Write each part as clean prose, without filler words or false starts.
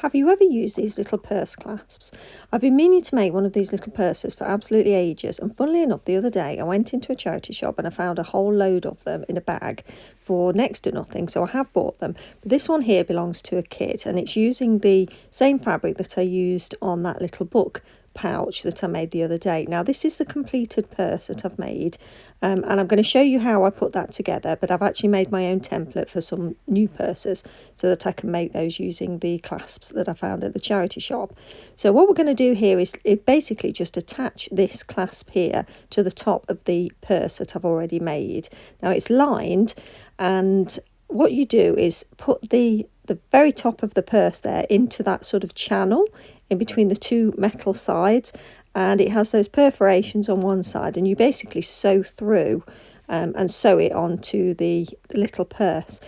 Have you ever used these little purse clasps? I've been meaning to make one of these little purses for absolutely ages, and funnily enough, the other day I went into a charity shop and I found a whole load of them in a bag for next to nothing, so I have bought them. But this one here belongs to a kit, and it's using the same fabric that I used on that little book pouch that I made the other day. Now this is the completed purse that I've made, and I'm going to show you how I put that together, but I've actually made my own template for some new purses so that I can make those using the clasps that I found at the charity shop. So what we're going to do here is basically just attach this clasp here to the top of the purse that I've already made. Now it's lined, and what you do is put the very top of the purse there into that sort of channel in between the two metal sides, and it has those perforations on one side, and you basically sew through and sew it onto the little purse.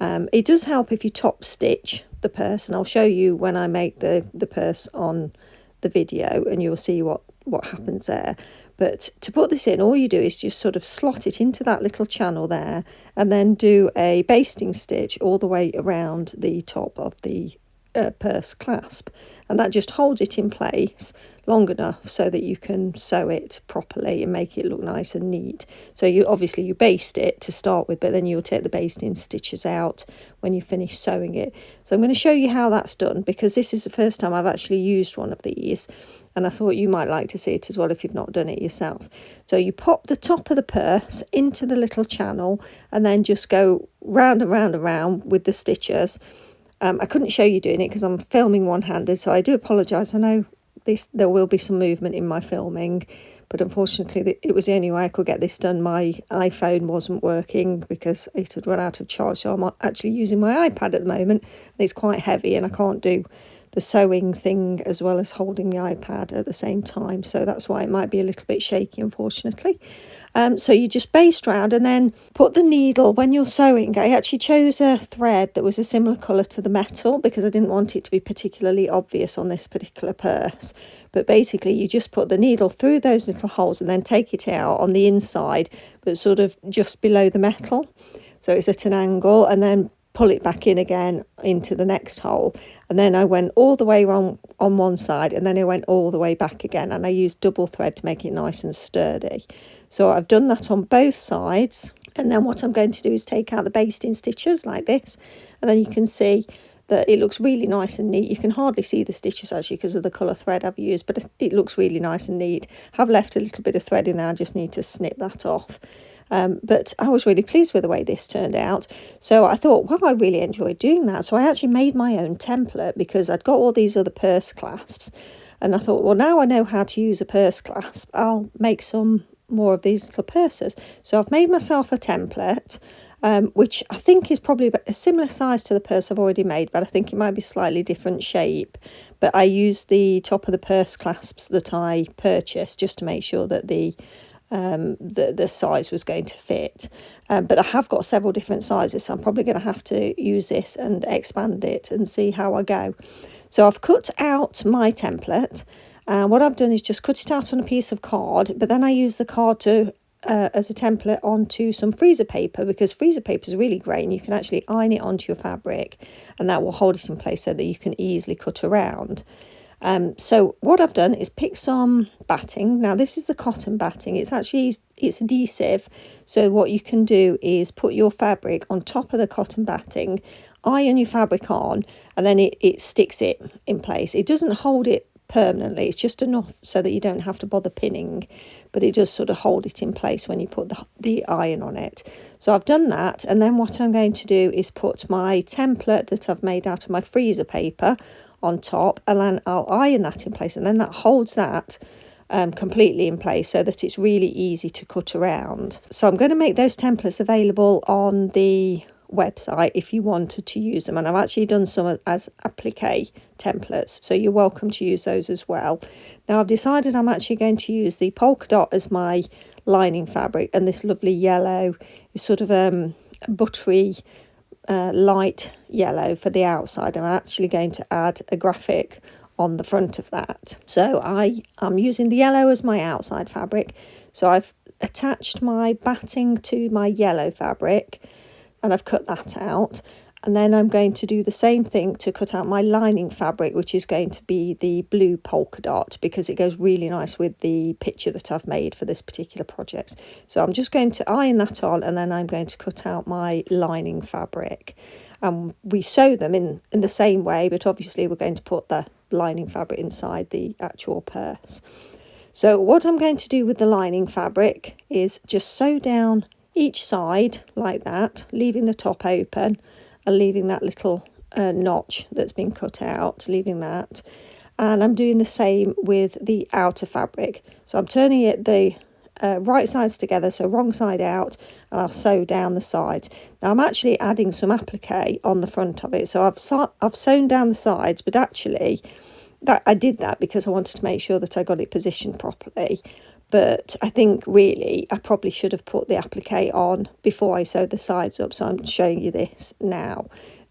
It does help if you top stitch the purse, and I'll show you when I make the purse on the video, and you'll see what happens there. But to put this in, all you do is just sort of slot it into that little channel there, and then do a basting stitch all the way around the top of the purse clasp, and that just holds it in place long enough so that you can sew it properly and make it look nice and neat. So you baste it to start with, but then you'll take the basting stitches out when you finish sewing it. So I'm going to show you how that's done, because this is the first time I've actually used one of these, and I thought you might like to see it as well if you've not done it yourself. So you pop the top of the purse into the little channel and then just go round and round and round with the stitches. I couldn't show you doing it because I'm filming one-handed, so I do apologise. I know there will be some movement in my filming, but unfortunately it was the only way I could get this done. My iPhone wasn't working because it had run out of charge, so I'm actually using my iPad at the moment, and it's quite heavy and I can't do the sewing thing as well as holding the iPad at the same time, so that's why it might be a little bit shaky, unfortunately. So you just baste round and then put the needle when you're sewing. I actually chose a thread that was a similar colour to the metal because I didn't want it to be particularly obvious on this particular purse. But basically you just put the needle through those little holes and then take it out on the inside, but sort of just below the metal, so it's at an angle, and then pull it back in again into the next hole. And then I went all the way on one side, and then I went all the way back again, and I used double thread to make it nice and sturdy. So I've done that on both sides, and then what I'm going to do is take out the basting stitches like this, and then you can see that it looks really nice and neat. You can hardly see the stitches actually because of the colour thread I've used, but it looks really nice and neat. I've left a little bit of thread in there, I just need to snip that off. But I was really pleased with the way this turned out. So I thought, well, I really enjoyed doing that. So I actually made my own template because I'd got all these other purse clasps. And I thought, well, now I know how to use a purse clasp, I'll make some more of these little purses. So I've made myself a template, which I think is probably a similar size to the purse I've already made, but I think it might be slightly different shape. But I used the top of the purse clasps that I purchased just to make sure that the size was going to fit, but I have got several different sizes, so I'm probably going to have to use this and expand it and see how I go. So I've cut out my template, and what I've done is just cut it out on a piece of card, but then I use the card to as a template onto some freezer paper, because freezer paper is really great and you can actually iron it onto your fabric, and that will hold it in place so that you can easily cut around. So what I've done is pick some batting. Now this is the cotton batting. It's adhesive. So what you can do is put your fabric on top of the cotton batting, iron your fabric on, and then it sticks it in place. It doesn't hold it permanently. It's just enough so that you don't have to bother pinning, but it does sort of hold it in place when you put the iron on it. So I've done that, and then what I'm going to do is put my template that I've made out of my freezer paper on top, and then I'll iron that in place, and then that holds that completely in place so that it's really easy to cut around. So I'm going to make those templates available on the website if you wanted to use them, and I've actually done some as applique templates, so you're welcome to use those as well. Now I've decided I'm actually going to use the polka dot as my lining fabric, and this lovely yellow is sort of buttery light yellow for the outside. I'm actually going to add a graphic on the front of that. So I'm using the yellow as my outside fabric. So I've attached my batting to my yellow fabric, and I've cut that out, And then I'm going to do the same thing to cut out my lining fabric, which is going to be the blue polka dot, because it goes really nice with the picture that I've made for this particular project. So I'm just going to iron that on, and then I'm going to cut out my lining fabric. We sew them in the same way, but obviously we're going to put the lining fabric inside the actual purse. So what I'm going to do with the lining fabric is just sew down each side like that, leaving the top open, and leaving that little notch that's been cut out, leaving that. And I'm doing the same with the outer fabric. So I'm turning it the right sides together, so wrong side out, and I'll sew down the sides. Now I'm actually adding some applique on the front of it. So I've sewn down the sides, but actually I did that because I wanted to make sure that I got it positioned properly. But I think really I probably should have put the applique on before I sewed the sides up, so I'm showing you this now.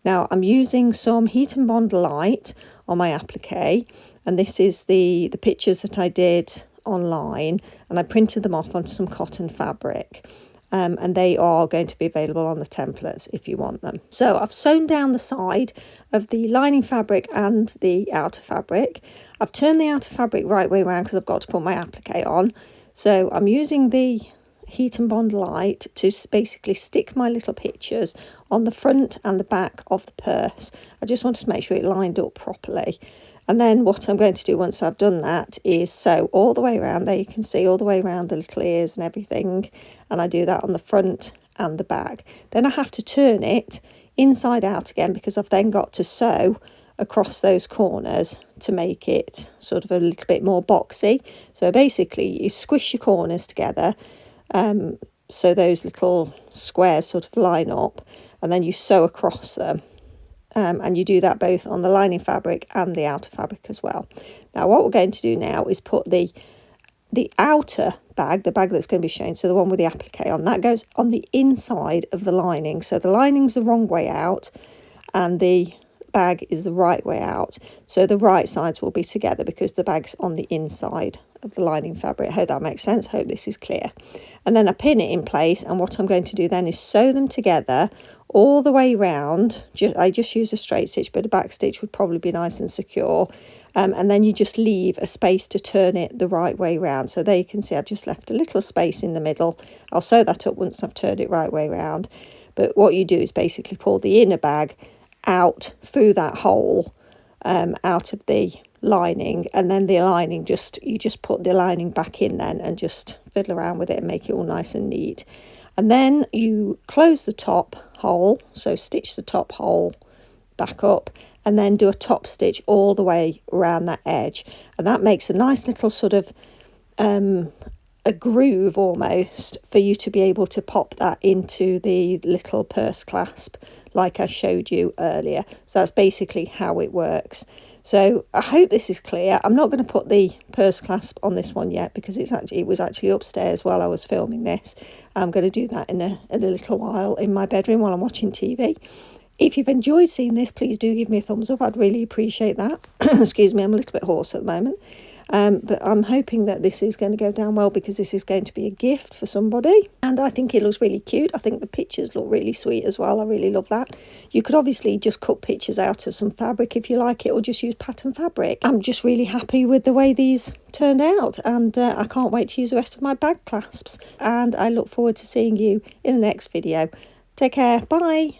Now I'm using some Heat and Bond Light on my applique, and this is the pictures that I did online, and I printed them off on some cotton fabric. And they are going to be available on the templates if you want them. So I've sewn down the side of the lining fabric and the outer fabric. I've turned the outer fabric right way around because I've got to put my applique on. So I'm using the Heat and Bond Light to basically stick my little pictures on the front and the back of the purse. I just wanted to make sure it lined up properly. And then what I'm going to do once I've done that is sew all the way around. There you can see all the way around the little ears and everything. And I do that on the front and the back. Then I have to turn it inside out again, because I've then got to sew across those corners to make it sort of a little bit more boxy. So basically you squish your corners together, so those little squares sort of line up, and then you sew across them. And you do that both on the lining fabric and the outer fabric as well. Now what we're going to do now is put the outer bag, the bag that's going to be shown, so the one with the applique on, that goes on the inside of the lining. So the lining's the wrong way out and the bag is the right way out. So the right sides will be together because the bag's on the inside of the lining fabric. I hope that makes sense. Hope this is clear. And then I pin it in place, and what I'm going to do then is sew them together all the way round. I just use a straight stitch, but a back stitch would probably be nice and secure. And then you just leave a space to turn it the right way round. So there you can see I've just left a little space in the middle. I'll sew that up once I've turned it right way round. But what you do is basically pull the inner bag out through that hole, out of the lining, and then the lining you just put the lining back in then and just fiddle around with it and make it all nice and neat. And then you close the top hole, so stitch the top hole back up, and then do a top stitch all the way around that edge, and that makes a nice little sort of a groove almost for you to be able to pop that into the little purse clasp like I showed you earlier. So that's basically how it works. So I hope this is clear. I'm not going to put the purse clasp on this one yet because it was actually upstairs while I was filming this. I'm going to do that in a little while in my bedroom while I'm watching TV. If you've enjoyed seeing this, please do give me a thumbs up. I'd really appreciate that. Excuse me, I'm a little bit hoarse at the moment. But I'm hoping that this is going to go down well because this is going to be a gift for somebody. And I think it looks really cute. I think the pictures look really sweet as well. I really love that. You could obviously just cut pictures out of some fabric if you like it, or just use pattern fabric. I'm just really happy with the way these turned out, and I can't wait to use the rest of my bag clasps. And I look forward to seeing you in the next video. Take care. Bye.